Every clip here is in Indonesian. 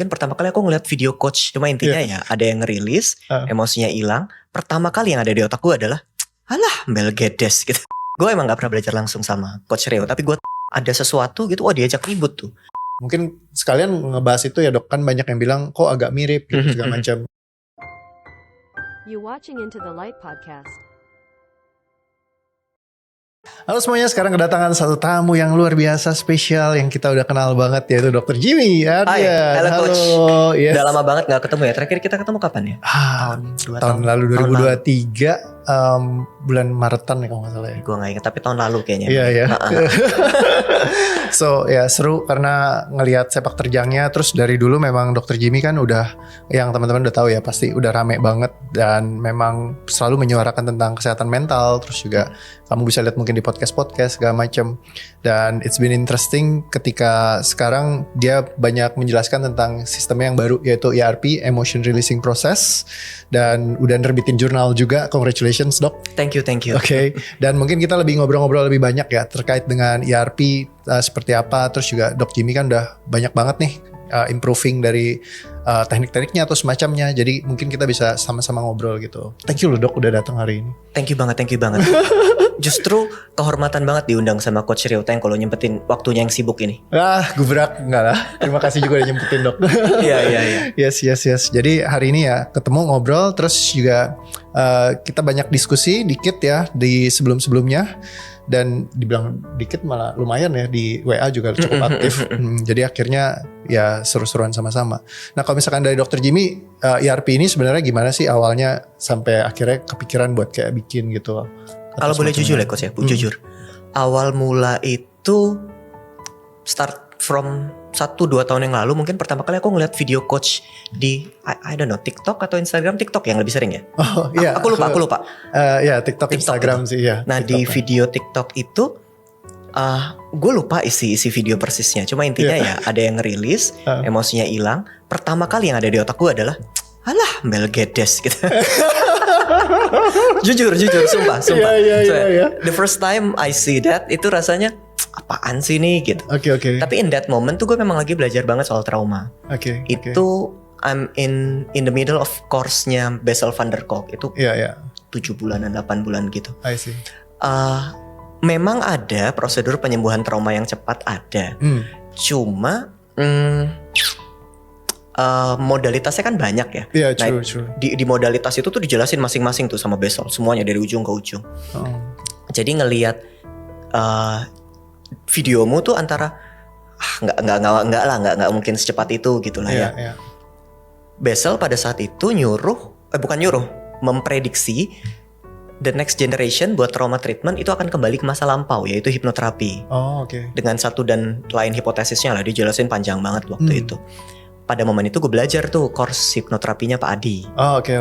mungkin pertama kali aku ngeliat video coach. Cuma intinya ya ada yang ngerilis, emosinya hilang. Pertama kali yang ada di otak gue adalah, alah Mel Gedes gitu. Gue emang gak pernah belajar langsung sama Coach Reo, tapi gue ada sesuatu gitu, wah diajak ribut tuh. Mungkin sekalian ngebahas itu ya dok, kan banyak yang bilang kok agak mirip gitu segala macam. You watching Into the Light podcast. Halo semuanya, sekarang kedatangan satu tamu yang luar biasa spesial yang kita udah kenal banget, yaitu Dr. Jimmy. Hai, halo Coach. Yes. Udah lama banget gak ketemu ya. Terakhir kita ketemu kapan ya? Tahun lalu 2023 bulan Maretan ya kalau gak salah ya. Gue gak ingat, tapi tahun lalu kayaknya. Iya. So ya seru karena ngelihat sepak terjangnya. Terus dari dulu memang Dr. Jimmy kan udah, yang teman-teman udah tahu ya, pasti udah rame banget. Dan memang selalu menyuarakan tentang kesehatan mental. Terus juga kamu bisa lihat mungkin di podcast-podcast segala macam. Dan it's been interesting ketika sekarang dia banyak menjelaskan tentang sistemnya yang baru, yaitu ERP, Emotion Releasing Process. Dan udah nerbitin jurnal juga. Congratulations dok. Thank you. Oke. Dan mungkin kita lebih ngobrol-ngobrol lebih banyak ya terkait dengan ERP seperti apa. Terus juga Dok Jimmy kan udah banyak banget nih improving dari teknik-tekniknya atau semacamnya. Jadi mungkin kita bisa sama-sama ngobrol gitu. Thank you loh dok udah datang hari ini. Thank you banget. Justru kehormatan banget diundang sama Coach Reo Teng kalau nyempetin waktunya yang sibuk ini. Gubrak enggak lah. Terima kasih juga udah nyempetin dok. Iya. Yes. Jadi hari ini ya ketemu ngobrol, terus juga kita banyak diskusi dikit ya di sebelum-sebelumnya. Dan dibilang dikit malah lumayan ya, di WA juga cukup aktif. Jadi akhirnya ya seru-seruan sama-sama. Nah kalau misalkan dari Dr. Jimmy, ERP ini sebenarnya gimana sih awalnya sampai akhirnya kepikiran buat kayak bikin gitu? Kalau boleh jujur ya Coach ya, jujur. Awal mula itu start from 1-2 tahun yang lalu. Mungkin pertama kali aku ngeliat video coach di I don't know, TikTok atau Instagram. TikTok yang lebih sering ya. Oh iya. Aku lupa. Ya TikTok Instagram itu. Sih ya. Nah TikTok, di video TikTok itu gue lupa isi video persisnya. Cuma intinya ya ada yang ngerilis, emosinya hilang. Pertama kali yang ada di otak gue adalah, alah Mel Gedes gitu. jujur sumpah. Yeah. The first time I see that, itu rasanya apaan sih nih gitu. Oke. Tapi in that moment tuh gue memang lagi belajar banget soal trauma. Itu I'm in the middle of course-nya Bessel van der Kolk. Itu 7 bulanan 8 bulan gitu. I see. Memang ada prosedur penyembuhan trauma yang cepat ada. Cuma modalitasnya kan banyak ya. Iya, true. Di modalitas itu tuh dijelasin masing-masing tuh sama Bessel, semuanya dari ujung ke ujung. Jadi ngelihat videomu tuh antara nggak mungkin secepat itu gitu lah ya. Bessel pada saat itu memprediksi the next generation buat trauma treatment itu akan kembali ke masa lampau, yaitu hipnoterapi. Dengan satu dan lain hipotesisnya lah, dijelasin panjang banget waktu itu. Pada momen itu gue belajar tuh course hipnoterapinya Pak Adi. Oke.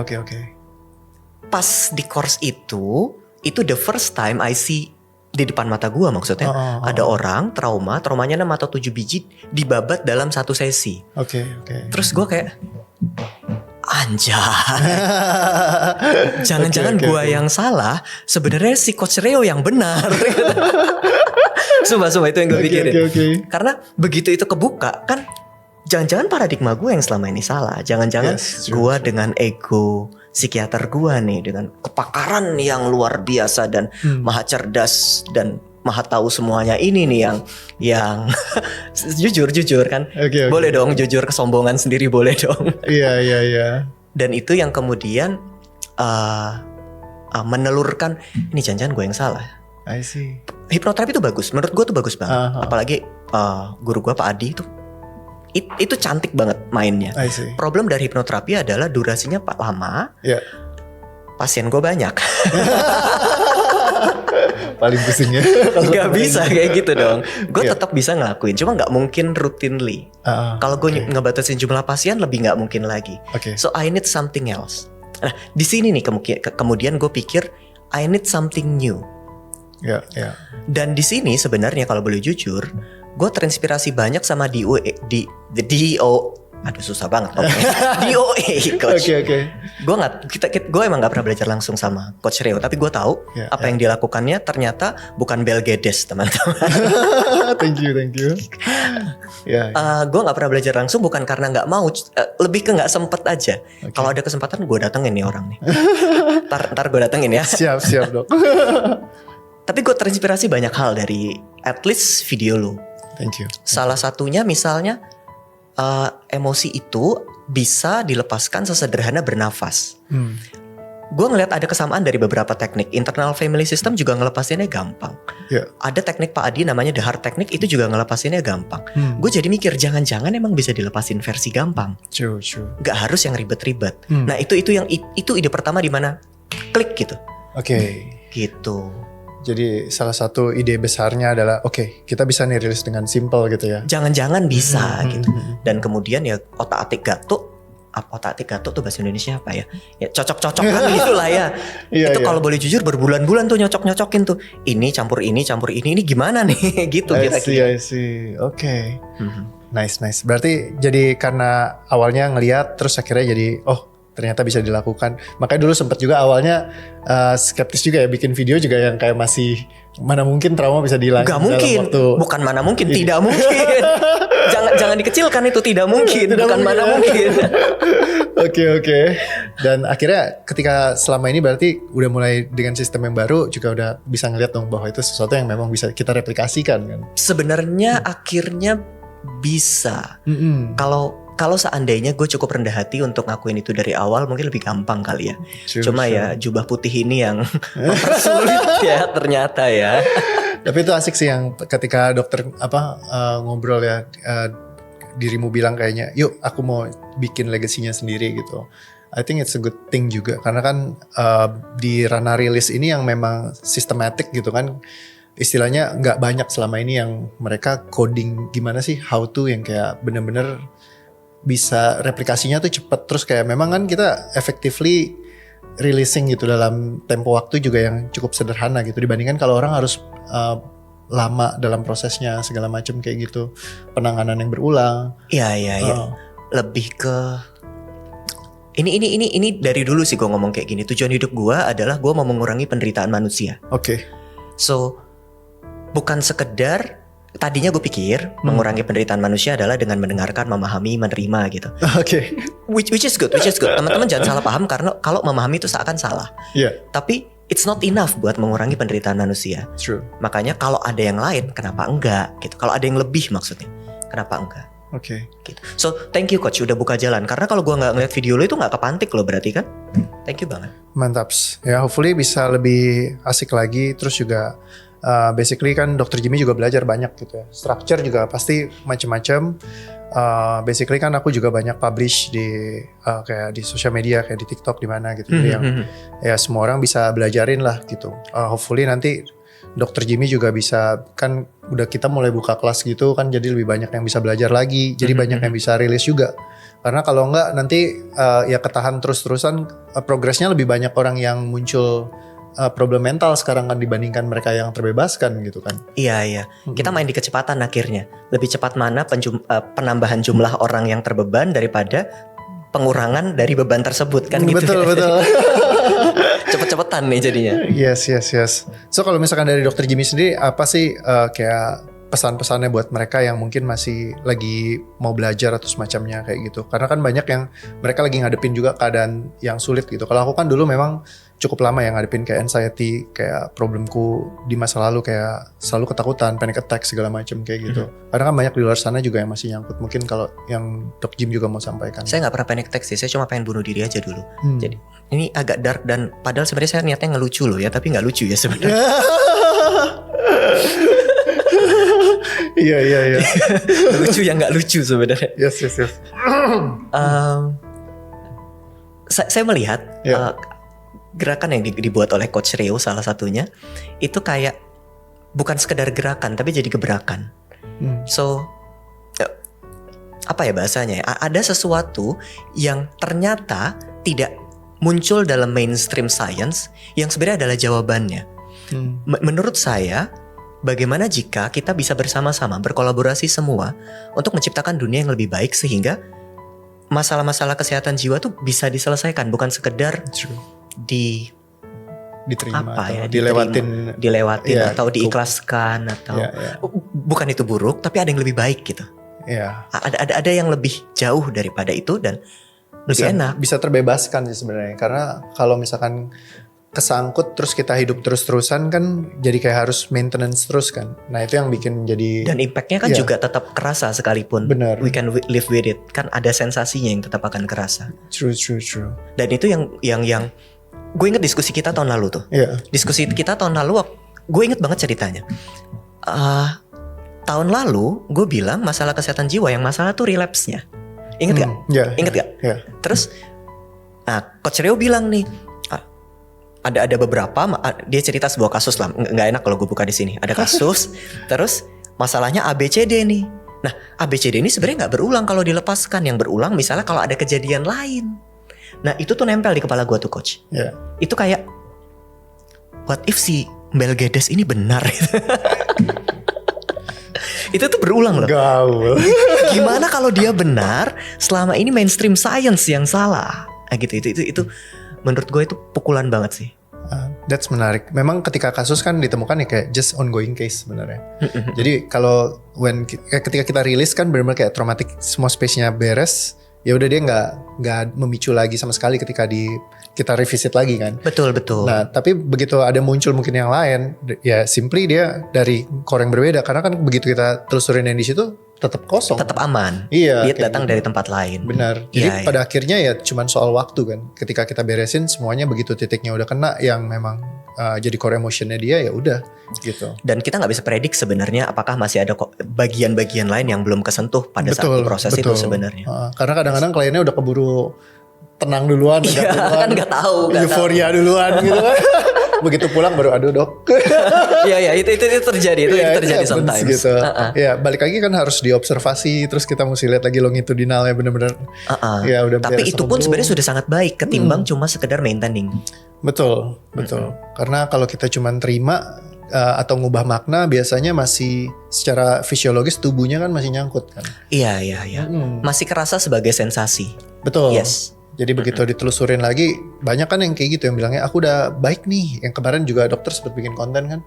Pas di course itu the first time I see di depan mata gue, maksudnya ada orang traumanya 6 atau 7 biji dibabat dalam satu sesi. Oke. Terus gue kayak anjay. Jangan-jangan gue yang salah, sebenarnya si Coach Reo yang benar. Sumpah itu yang gue pikirin. Karena begitu itu kebuka kan, jangan-jangan paradigma gue yang selama ini salah. Jangan-jangan gue dengan ego psikiater gue nih, dengan kepakaran yang luar biasa dan maha cerdas dan maha tahu semuanya ini nih yang jujur kan. Boleh dong jujur, kesombongan sendiri boleh dong. Iya. Dan itu yang kemudian menelurkan ini jangan-jangan gue yang salah. I see. Hipnoterapi itu bagus, menurut gue tuh bagus banget. Apalagi guru gue Pak Adi itu cantik banget mainnya. Problem dari hipnoterapi adalah durasinya lama. Pasien gue banyak. Paling pusingnya. Gak bisa kayak gitu dong. Gue tetap bisa ngelakuin, cuma gak mungkin routinely. Kalau gue ngebatasin jumlah pasien lebih gak mungkin lagi. So I need something else. Nah di sini nih kemudian gue pikir I need something new. Dan di sini sebenarnya kalau boleh jujur, gue terinspirasi banyak sama Aduh susah banget ngomongnya. DOA coach. Oke. Gue emang nggak pernah belajar langsung sama Coach Reo, tapi gue tahu apa yang dilakukannya ternyata bukan Bel Gedes teman-teman. Thank you. Ya. Gue nggak pernah belajar langsung bukan karena nggak mau, lebih ke nggak sempet aja. Kalau ada kesempatan gue datengin nih orang nih. Ntar gue datengin ya. Siap dok. Tapi gue terinspirasi banyak hal dari at least video lu. Thank you. Salah satunya misalnya emosi itu bisa dilepaskan sesederhana bernafas. Gue ngeliat ada kesamaan dari beberapa teknik. Internal family system juga ngelepasinnya gampang. Ada teknik Pak Adi namanya the heart technique, itu juga ngelepasinnya gampang. Gue jadi mikir jangan-jangan emang bisa dilepasin versi gampang. True. Gak harus yang ribet-ribet. Nah itu ide pertama di mana klik gitu. Oke. Gitu. Jadi salah satu ide besarnya adalah kita bisa nih rilis dengan simple gitu ya. Jangan-jangan bisa gitu. Dan kemudian ya otak-atik gatuk tuh bahasa Indonesia apa ya? Ya cocok-cocokan gitu lah ya. Itu kalau boleh jujur berbulan-bulan tuh nyocok-nyocokin tuh. Ini campur ini gimana nih gitu kira-kira. I see. Oke. Nice. Berarti jadi karena awalnya ngelihat terus akhirnya jadi ternyata bisa dilakukan. Makanya dulu sempat juga awalnya skeptis juga ya bikin video juga yang kayak masih mana mungkin trauma bisa dihilangin. Gak mungkin. Bukan mana mungkin, tidak mungkin. Jangan dikecilkan itu, tidak mungkin. Bukan mana mungkin. Oke. Dan akhirnya ketika selama ini berarti udah mulai dengan sistem yang baru juga udah bisa ngeliat dong bahwa itu sesuatu yang memang bisa kita replikasikan kan. Sebenarnya akhirnya bisa. Kalau seandainya gue cukup rendah hati untuk ngakuin itu dari awal, mungkin lebih gampang kali ya. Cuma ya jubah putih ini yang mempersulit ya ternyata ya. Tapi itu asik sih yang ketika dokter ngobrol ya, dirimu bilang kayaknya, yuk aku mau bikin legasinya sendiri gitu. I think it's a good thing juga karena kan di ranah rilis ini yang memang sistematik gitu kan. Istilahnya nggak banyak selama ini yang mereka coding gimana sih how to yang kayak bener-bener bisa replikasinya tuh cepet. Terus kayak memang kan kita effectively releasing gitu dalam tempo waktu juga yang cukup sederhana gitu dibandingkan kalau orang harus lama dalam prosesnya segala macam kayak gitu, penanganan yang berulang. Iya. Lebih ke ini dari dulu sih gue ngomong kayak gini. Tujuan hidup gue adalah gue mau mengurangi penderitaan manusia. So bukan sekedar tadinya gue pikir mengurangi penderitaan manusia adalah dengan mendengarkan, memahami, menerima gitu. Which is good. Teman-teman jangan salah paham karena kalau memahami itu seakan salah. Tapi it's not enough buat mengurangi penderitaan manusia. True. Makanya kalau ada yang lain, kenapa enggak? Gitu. Kalau ada yang lebih maksudnya, kenapa enggak? Gitu. So thank you coach udah buka jalan. Karena kalau gue nggak ngeliat video lo itu nggak kepantik lo berarti kan? Thank you banget. Mantap. Ya hopefully bisa lebih asik lagi. Terus juga basically kan Dr. Jimmy juga belajar banyak gitu ya. Structure juga pasti macam-macam. Basically kan aku juga banyak publish di kayak di sosial media kayak di TikTok di mana gitu. Jadi yang ya semua orang bisa belajarin lah gitu. Hopefully nanti Dr. Jimmy juga bisa kan udah kita mulai buka kelas gitu kan jadi lebih banyak yang bisa belajar lagi. Jadi banyak yang bisa rilis juga. Karena kalau enggak nanti ya ketahan terus-terusan progresnya lebih banyak orang yang muncul problem mental sekarang kan dibandingkan mereka yang terbebaskan gitu kan. Iya. Kita main di kecepatan akhirnya. Lebih cepat mana penambahan jumlah orang yang terbeban daripada pengurangan dari beban tersebut kan gitu. Betul. Cepet-cepetan nih jadinya. Yes. So kalau misalkan dari Dr. Jimmy sendiri apa sih kayak pesan-pesannya buat mereka yang mungkin masih lagi mau belajar atau semacamnya kayak gitu. Karena kan banyak yang mereka lagi ngadepin juga keadaan yang sulit gitu. Kalau aku kan dulu memang cukup lama yang ngadepin kayak anxiety, kayak problemku di masa lalu kayak selalu ketakutan, panic attack segala macam kayak gitu. Karena kan banyak di luar sana juga yang masih nyangkut. Mungkin kalau yang Dok Jim juga mau sampaikan. Saya nggak pernah panic attack sih, saya cuma pengen bunuh diri aja dulu. Jadi ini agak dark dan padahal sebenarnya saya niatnya ngelucu loh ya, tapi nggak lucu ya sebenarnya. Iya. Lucu yang nggak lucu sebenarnya. Yes. Saya melihat gerakan yang dibuat oleh Coach Reo salah satunya itu kayak bukan sekedar gerakan tapi jadi gebrakan. So apa ya bahasanya? Ada sesuatu yang ternyata tidak muncul dalam mainstream science yang sebenarnya adalah jawabannya. Menurut saya, bagaimana jika kita bisa bersama-sama berkolaborasi semua untuk menciptakan dunia yang lebih baik sehingga masalah-masalah kesehatan jiwa tuh bisa diselesaikan, bukan sekedar True. Diterima apa atau ya, dilewatin. dilewatin Iya, atau diikhlaskan atau Iya. bukan itu buruk, tapi ada yang lebih baik gitu. Iya. Ada yang lebih jauh daripada itu dan lebih enak. Bisa terbebaskan sih sebenarnya, karena kalau misalkan kesangkut terus kita hidup terus-terusan kan jadi kayak harus maintenance terus kan. Nah itu yang bikin jadi Dan impactnya kan Iya. juga tetap kerasa sekalipun Benar. we can live with it. Kan ada sensasinya yang tetap akan kerasa. true. Dan itu yang gue inget diskusi kita tahun lalu tuh. Iya. Diskusi kita tahun lalu, gue inget banget ceritanya. Tahun lalu gue bilang masalah kesehatan jiwa yang masalah tuh relapse-nya. Ingat gak? Iya. Ingat gak? Iya. Terus Coach Rio bilang nih, ada beberapa, dia cerita sebuah kasus lah, nggak enak kalau gue buka di sini. Ada kasus, terus masalahnya ABCD nih. Nah ABCD ini sebenarnya nggak berulang kalau dilepaskan. Yang berulang misalnya kalau ada kejadian lain. Nah itu tuh nempel di kepala gue tuh coach. Iya. Itu kayak, what if si Mel Gedes ini benar? Itu tuh berulang loh. Gaul. Gimana kalau dia benar, selama ini mainstream science yang salah? Itu menurut gue itu pukulan banget sih. That's menarik. Memang ketika kasus kan ditemukan ya kayak just ongoing case sebenarnya. Jadi kalau ketika kita rilis kan benar-benar kayak traumatic, semua space-nya beres. Ya udah dia nggak memicu lagi sama sekali ketika kita revisit lagi kan. Betul. Nah tapi begitu ada muncul mungkin yang lain, ya simply dia dari core yang berbeda, karena kan begitu kita telusurin yang di situ tetap kosong, Tetap aman. Iya, Dia kayak datang gitu. dari tempat lain. Benar. Jadi Iya, pada akhirnya ya cuman soal waktu kan. Ketika kita beresin semuanya, begitu titiknya udah kena yang memang jadi core emotionnya dia, ya udah gitu. Dan kita nggak bisa predik sebenarnya apakah masih ada bagian-bagian lain yang belum kesentuh pada saat proses itu sebenarnya. Karena kadang-kadang kliennya udah keburu tenang duluan, Iya, kan nggak tahu. euforia duluan gitu kan. Begitu pulang baru aduh dok. Iya itu terjadi, itu Iya, terjadi happens sometimes. gitu. Ya balik lagi kan harus diobservasi, terus kita mesti lihat lagi longitudinalnya bener-bener. Ya udah. Tapi beres itu apa pun belum. sebenarnya sudah sangat baik ketimbang cuma sekedar maintaining. Betul. Karena kalau kita cuma terima atau ngubah makna, biasanya masih secara fisiologis tubuhnya kan masih nyangkut kan. Iya. Masih kerasa sebagai sensasi. Betul. Yes. Jadi begitu ditelusurin lagi, banyak kan yang kayak gitu yang bilangnya aku udah baik nih. Yang kemarin juga dokter sempat bikin konten kan,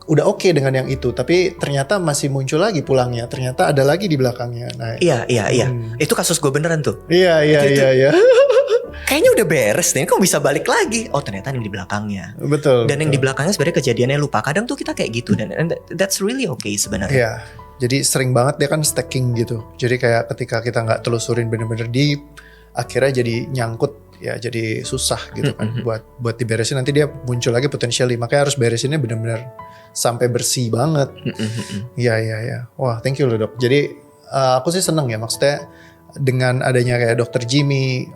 udah oke dengan yang itu, tapi ternyata masih muncul lagi pulangnya. Ternyata ada lagi di belakangnya. Nah, Iya. Itu kasus gue beneran tuh. Iya. Kayaknya udah beres nih, kok bisa balik lagi? Oh ternyata yang di belakangnya. Betul. Dan yang di belakangnya sebenarnya kejadiannya lupa. Kadang tuh kita kayak gitu dan and that's really okay sebenarnya. Iya. Jadi sering banget dia kan stacking gitu. Jadi kayak ketika kita nggak telusurin bener-bener deep, akhirnya jadi nyangkut ya, jadi susah gitu kan buat diberesin. Nanti dia muncul lagi potentially. Makanya harus beresinnya bener-bener sampai bersih banget. Iya. Wah, thank you loh dok. Jadi aku sih seneng ya, maksudnya dengan adanya kayak dokter Jimmy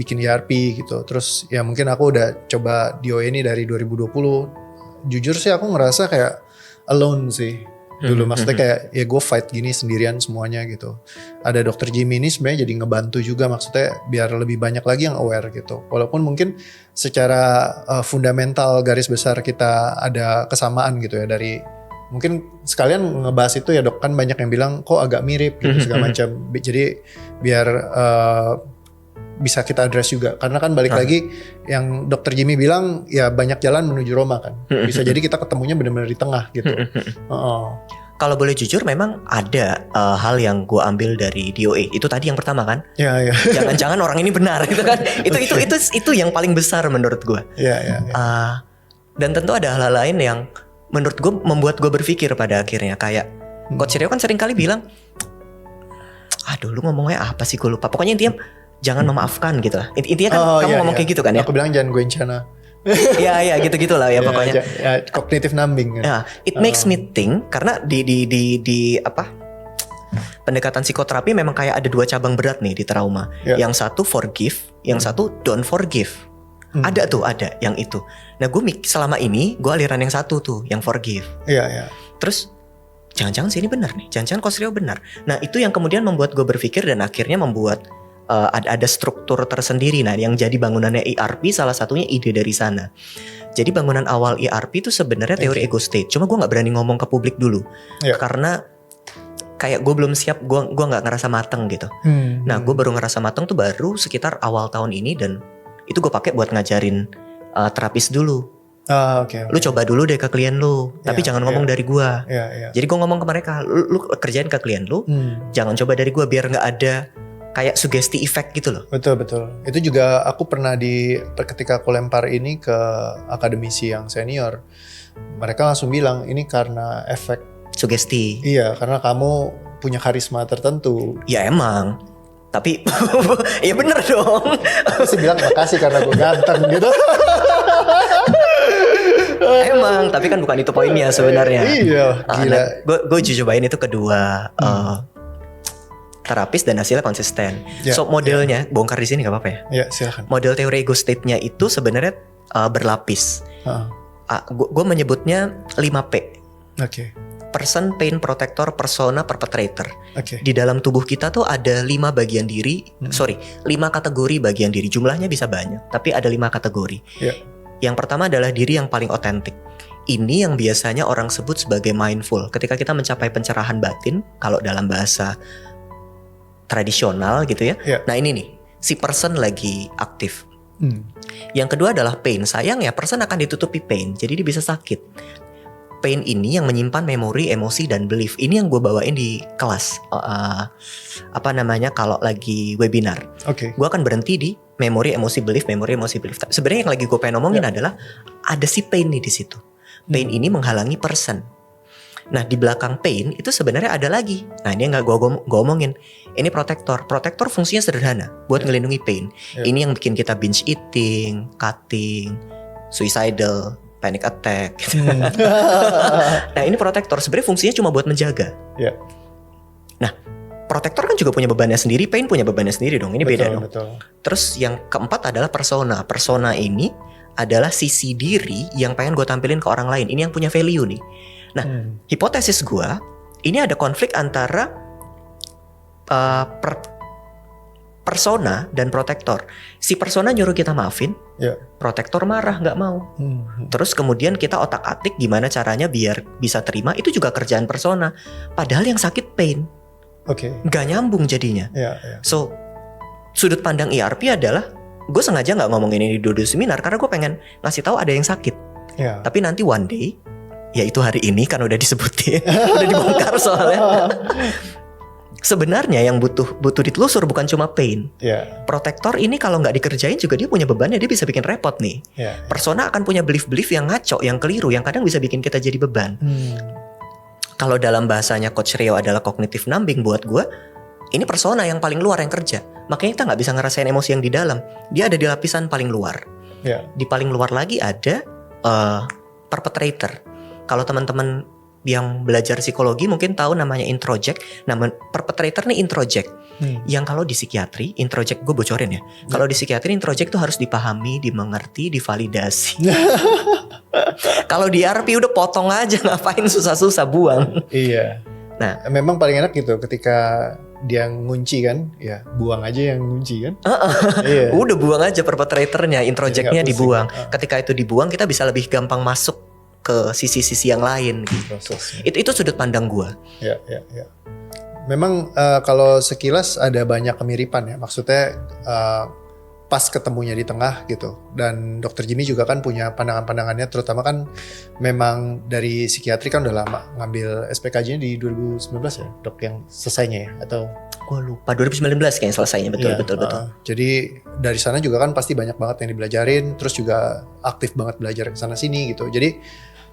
bikin ERP gitu. Terus ya mungkin aku udah coba DOA ini dari 2020. Jujur sih aku ngerasa kayak alone sih dulu. Maksudnya kayak ya gue fight gini sendirian semuanya gitu. Ada dokter Jimmy ini sebenarnya jadi ngebantu juga, maksudnya biar lebih banyak lagi yang aware gitu. Walaupun mungkin secara fundamental garis besar kita ada kesamaan gitu ya, dari mungkin sekalian ngebahas itu ya dok, kan banyak yang bilang kok agak mirip gitu segala macam. Jadi biar bisa kita address juga, karena kan balik lagi yang dokter Jimmy bilang ya banyak jalan menuju Roma kan. Bisa jadi kita ketemunya benar-benar di tengah gitu. Kalau boleh jujur memang ada hal yang gue ambil dari DOA. Itu tadi yang pertama kan. Ya. Jangan-jangan orang ini benar gitu kan. Itu yang paling besar menurut gue. Ya. Dan tentu ada hal-hal lain yang menurut gue membuat gue berpikir pada akhirnya. Kayak Coach Rio kan sering kali bilang, aduh lu ngomongnya apa sih, gue lupa. Pokoknya intinya jangan memaafkan gitu lah. Intinya kan kamu ngomong kayak gitu kan ya. Aku bilang jangan goencana. Iya gitu lah ya pokoknya. Cognitive numbing kan. Ya, it makes me think, karena di apa, pendekatan psikoterapi memang kayak ada dua cabang berat nih di trauma. Yang satu forgive, yang satu don't forgive. Ada yang itu. Nah gue selama ini gue aliran yang satu tuh, yang forgive. Iya. Terus jangan-jangan sih ini benar nih, jangan-jangan Coach Rio benar. Nah itu yang kemudian membuat gue berpikir dan akhirnya membuat ada struktur tersendiri. Nah yang jadi bangunannya ERP salah satunya ide dari sana. Jadi bangunan awal ERP itu sebenarnya teori ego state. Cuma gue nggak berani ngomong ke publik dulu karena kayak gue belum siap, gue nggak ngerasa mateng gitu. Nah gue baru ngerasa mateng tuh baru sekitar awal tahun ini, dan itu gue pakai buat ngajarin terapis dulu. Oke. Lu coba dulu deh ke klien lu, tapi jangan ngomong dari gue. Jadi gue ngomong ke mereka, lu kerjain ke klien lu, jangan coba dari gue, biar nggak ada kayak sugesti effect gitu loh. Betul. Itu juga aku pernah ketika aku lempar ini ke akademisi yang senior, mereka langsung bilang ini karena efek Sugesti. Iya, karena kamu punya karisma tertentu. Ya emang, tapi ya bener dong. Aku sih bilang makasih karena gue ganteng gitu. Emang, tapi kan bukan itu poinnya sebenarnya. Iya, gila. Gue cobain itu kedua terapis dan hasilnya konsisten. So modelnya bongkar di sini nggak apa-apa ya? Iya, silakan. Model teori ego state-nya itu sebenarnya berlapis. Gue menyebutnya 5P. Oke. Person, pain, protector, persona, perpetrator. Oke. Di dalam tubuh kita tuh ada 5 bagian diri, 5 kategori bagian diri. Jumlahnya bisa banyak, tapi ada 5 kategori. Yang pertama adalah diri yang paling otentik. Ini yang biasanya orang sebut sebagai mindful. Ketika kita mencapai pencerahan batin, kalau dalam bahasa tradisional gitu ya. Nah ini nih, si person lagi aktif. Yang kedua adalah pain. Sayang ya, person akan ditutupi pain, jadi dia bisa sakit. Pain ini yang menyimpan memori, emosi, dan belief. Ini yang gue bawain di kelas. Kalau lagi webinar. Gue akan berhenti di memori, emosi, belief, memori, emosi, belief. Sebenarnya yang lagi gue pengen ngomongin adalah ada si pain nih di situ. Pain ini menghalangi person. Nah di belakang pain itu sebenarnya ada lagi. Nah ini yang gak gue omongin. Ini protector. Protector fungsinya sederhana, buat ngelindungi pain. Ini yang bikin kita binge eating, cutting, suicidal, panic attack. Nah ini protector. Sebenarnya fungsinya cuma buat menjaga. Nah protector kan juga punya bebannya sendiri, pain punya bebannya sendiri dong. Ini beda dong. Terus yang keempat adalah persona. Persona ini adalah sisi diri yang pengen gue tampilin ke orang lain. Ini yang punya value nih. Nah, hipotesis gue, ini ada konflik antara persona dan protektor. Si persona nyuruh kita maafin, protektor marah nggak mau. Terus kemudian kita otak-atik gimana caranya biar bisa terima, itu juga kerjaan persona. Padahal yang sakit pain, nggak nyambung jadinya. So, sudut pandang ERP adalah, gue sengaja nggak ngomongin ini di dua seminar karena gue pengen ngasih tahu ada yang sakit. Tapi nanti one day, yaitu hari ini kan udah disebutin, udah dibongkar soalnya. Sebenarnya yang butuh ditelusur bukan cuma pain. Protektor ini kalau nggak dikerjain juga dia punya bebannya, dia bisa bikin repot nih. Persona akan punya belief yang ngaco, yang keliru, yang kadang bisa bikin kita jadi beban. Kalau dalam bahasanya Coach Rio adalah cognitive numbing, buat gue ini persona yang paling luar yang kerja. Makanya kita nggak bisa ngerasain emosi yang di dalam. Dia ada di lapisan paling luar. Di paling luar lagi ada perpetrator. Kalau teman-teman yang belajar psikologi mungkin tahu namanya introject. Nama perpetrator nih introject. Yang kalau di psikiatri, introject gue bocorin ya. Kalau di psikiatri introject tuh harus dipahami, dimengerti, divalidasi. Kalau di RP udah potong aja, ngapain susah-susah, buang. Nah, memang paling enak gitu ketika dia ngunci kan, ya buang aja yang ngunci kan. Udah buang aja perpetratornya, introjectnya dibuang. Ketika itu dibuang, kita bisa lebih gampang masuk ke sisi-sisi yang lain gitu. Itu sudut pandang gua. Memang kalau sekilas ada banyak kemiripan ya. Maksudnya pas ketemunya di tengah gitu. Dan Dr. Jimmy juga kan punya pandangan-pandangannya, terutama kan memang dari psikiatri kan udah lama ngambil SPKJ-nya di 2019 ya, Dok, yang selesainya ya, atau gue lupa 2019 kayaknya selesainya. Betul. Jadi dari sana juga kan pasti banyak banget yang dibelajarin, terus juga aktif banget belajar ke sana sini gitu. Jadi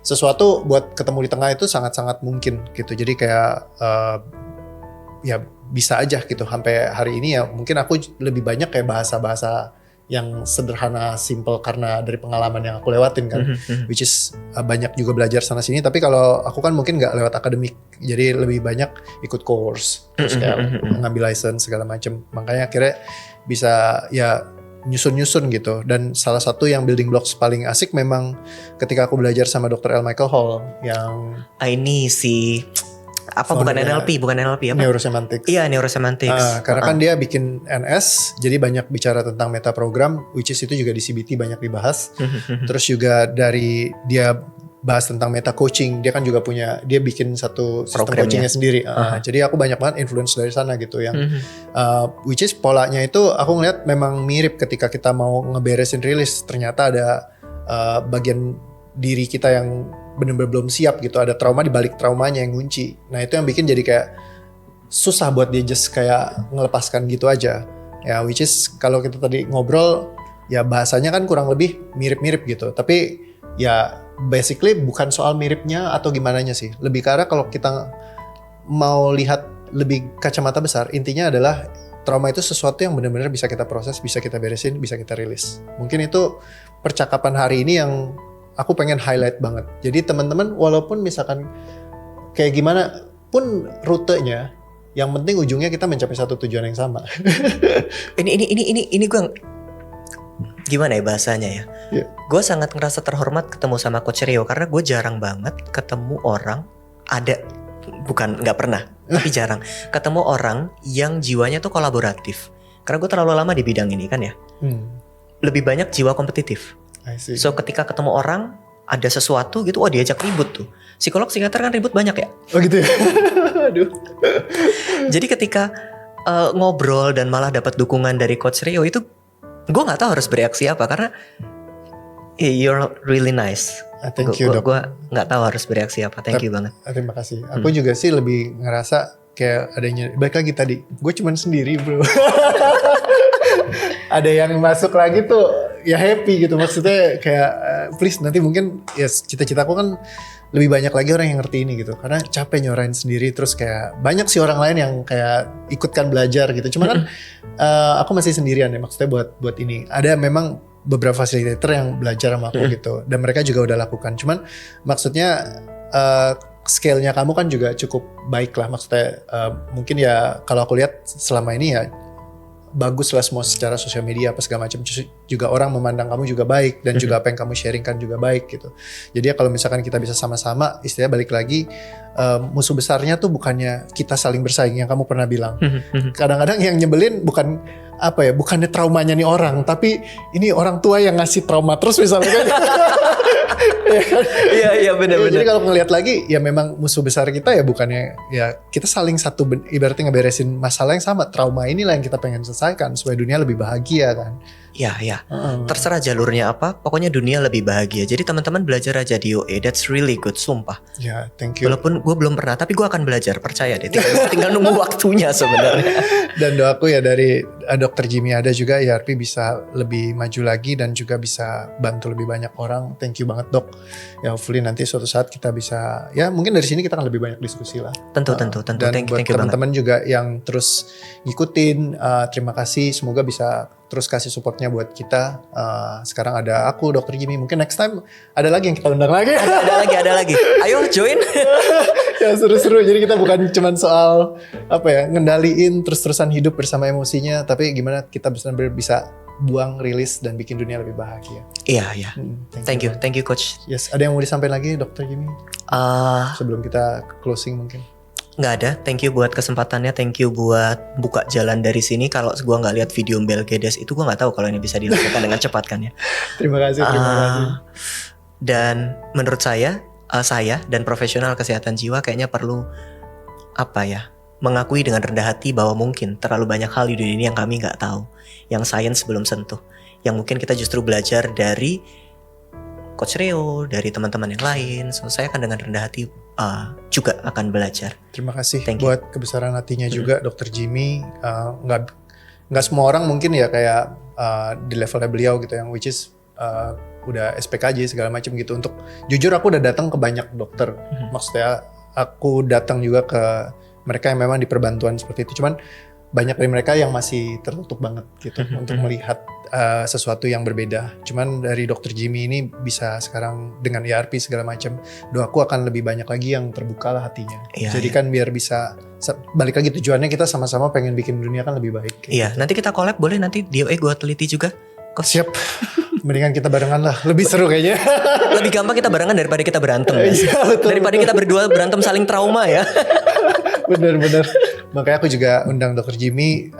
sesuatu buat ketemu di tengah itu sangat-sangat mungkin gitu. Jadi kayak ya bisa aja gitu. Sampai hari ini ya mungkin aku lebih banyak kayak bahasa-bahasa yang sederhana, simple karena dari pengalaman yang aku lewatin kan. Which is banyak juga belajar sana sini. Tapi kalau aku kan mungkin gak lewat akademik. Jadi lebih banyak ikut course. Terus kayak ngambil license segala macam. Makanya akhirnya bisa ya nyusun-nyusun gitu. Dan salah satu yang building blocks paling asik memang ketika aku belajar sama Dr. L. Michael Hall yang ini si bukan NLP apa? Neurosemantics. Iya, neurosemantics. Karena kan dia bikin NS, jadi banyak bicara tentang meta program, which is itu juga di CBT banyak dibahas. Terus juga dari dia bahas tentang meta coaching. Dia kan juga dia bikin satu sistem Programnya. coachingnya sendiri. Jadi aku banyak banget influence dari sana gitu yang which is polanya itu aku ngeliat memang mirip ketika kita mau ngeberesin rilis. Ternyata ada bagian diri kita yang benar-benar belum siap gitu. Ada trauma di balik traumanya yang kunci. Nah itu yang bikin jadi kayak susah buat dia just kayak ngelepaskan gitu aja. Ya which is kalau kita tadi ngobrol ya bahasanya kan kurang lebih mirip-mirip gitu. Tapi ya basically bukan soal miripnya atau gimananya sih. Lebih karena kalau kita mau lihat lebih kacamata besar, intinya adalah trauma itu sesuatu yang benar-benar bisa kita proses, bisa kita beresin, bisa kita rilis. Mungkin itu percakapan hari ini yang aku pengen highlight banget. Jadi teman-teman walaupun misalkan kayak gimana pun rutenya, yang penting ujungnya kita mencapai satu tujuan yang sama. Ini gue gimana ya bahasanya ya? Yeah. Gue sangat ngerasa terhormat ketemu sama Coach Rio karena gue jarang banget ketemu orang nggak pernah, tapi jarang ketemu orang yang jiwanya tuh kolaboratif. Karena gue terlalu lama di bidang ini kan ya. Lebih banyak jiwa kompetitif. I see. So ketika ketemu orang ada sesuatu gitu, diajak ribut tuh. Psikolog psikiater kan ribut banyak ya. Oh gitu ya. Aduh. Jadi ketika ngobrol dan malah dapat dukungan dari Coach Rio itu, gue nggak tahu harus bereaksi apa karena you're really nice. Thank you dok. Gue nggak tahu harus bereaksi apa. Thank you banget. Terima kasih. Aku juga sih lebih ngerasa kayak adanya. Balik lagi tadi, gue cuman sendiri bro. Ada yang masuk lagi tuh ya happy gitu. Maksudnya kayak please nanti mungkin ya cita-citaku kan lebih banyak lagi orang yang ngerti ini gitu. Karena capek nyorain sendiri terus kayak banyak sih orang lain yang kayak ikutkan belajar gitu. Cuma kan aku masih sendirian ya maksudnya buat ini. Ada memang beberapa fasilitator yang belajar sama aku gitu. Dan mereka juga udah lakukan. Cuman maksudnya scale-nya kamu kan juga cukup baik lah. Maksudnya mungkin ya kalau aku lihat selama ini ya bagus lah semua secara sosial media apa segala macam, juga orang memandang kamu juga baik dan juga apa yang kamu sharingkan juga baik gitu. Jadi ya kalau misalkan kita bisa sama-sama, istilahnya balik lagi musuh besarnya tuh bukannya kita saling bersaing yang kamu pernah bilang. Kadang-kadang yang nyebelin bukan apa ya, bukannya traumanya nih orang, tapi ini orang tua yang ngasih trauma terus misalnya kan. Iya benar-benar. Jadi kalau ngelihat lagi ya memang musuh besar kita ya bukannya ya kita saling ibaratnya ngeberesin masalah yang sama, trauma inilah yang kita pengen selesaikan supaya dunia lebih bahagia kan. Iya. Terserah jalurnya apa, pokoknya dunia lebih bahagia. Jadi teman-teman belajar aja di OA, that's really good, sumpah. Ya, thank you. Walaupun gue belum pernah, tapi gue akan belajar, percaya deh. Tinggal nunggu waktunya sebenarnya. Dan doaku ya dari Dr. Jimmy ada juga IRP bisa lebih maju lagi dan juga bisa bantu lebih banyak orang. Thank you banget dok. Ya hopefully nanti suatu saat kita bisa, ya mungkin dari sini kita akan lebih banyak diskusi lah. Tentu. Dan Thank you buat banget. teman-teman juga yang terus ngikutin, terima kasih. Semoga bisa terus kasih supportnya buat kita. Sekarang ada aku, Dr. Jimmy. Mungkin next time ada lagi yang kita undang lagi. Ada lagi. Ayo join. Ya seru-seru. Jadi kita bukan cuman soal apa ya, ngendaliin terus-terusan hidup bersama emosinya, tapi gimana kita benar-benar bisa buang, rilis dan bikin dunia lebih bahagia. Iya. Thank you coach. Yes, ada yang mau disampaikan lagi Dr. Jimmy? Sebelum kita closing mungkin. Nggak ada. Thank you buat kesempatannya. Thank you buat buka jalan dari sini. Kalau gue nggak lihat video Belgedes itu, gue nggak tahu kalau ini bisa dilakukan dengan cepat kan ya. Terima kasih. Dan menurut saya dan profesional kesehatan jiwa kayaknya perlu mengakui dengan rendah hati bahwa mungkin terlalu banyak hal di dunia ini yang kami nggak tahu, yang sains belum sentuh, yang mungkin kita justru belajar dari Coach Rio, dari teman-teman yang lain. So saya akan dengan rendah hati juga akan belajar. Terima kasih Thank you. buat kebesaran hatinya juga Dr. Jimmy. Nggak semua orang mungkin ya kayak di levelnya beliau gitu, yang which is udah SPKJ segala macam gitu. Untuk jujur aku udah datang ke banyak dokter. Maksudnya aku datang juga ke mereka yang memang di perbantuan seperti itu. Cuman banyak dari mereka yang masih tertutup banget gitu untuk melihat sesuatu yang berbeda. Cuman dari Dr. Jimmy ini bisa sekarang dengan IRP segala macam, doaku akan lebih banyak lagi yang terbuka lah hatinya. Jadi kan biar bisa balik lagi tujuannya kita sama-sama pengen bikin dunia kan lebih baik. Iya, nanti kita collab boleh, nanti di OE gue teliti juga. Siap. Mendingan kita barengan lah, lebih seru kayaknya. Lebih gampang kita barengan daripada kita berantem. Iya, betul. Daripada kita berdua berantem saling trauma ya. Bener. Makanya aku juga undang Dr. Jimmy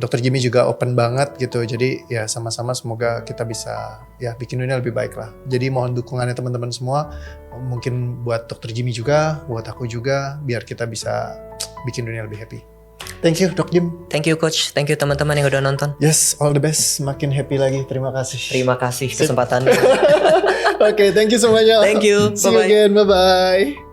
Dr. Jimmy juga open banget gitu. Jadi ya sama-sama semoga kita bisa ya bikin dunia lebih baik lah. Jadi mohon dukungannya teman-teman semua. Mungkin buat Dr. Jimmy juga, buat aku juga, biar kita bisa bikin dunia lebih happy. Thank you Dok Jim. Thank you Coach, thank you teman-teman yang udah nonton. Yes, all the best. Makin happy lagi. Terima kasih. Terima kasih kesempatannya. Oke, thank you semuanya. Thank you. See you Bye-bye. again. Bye-bye.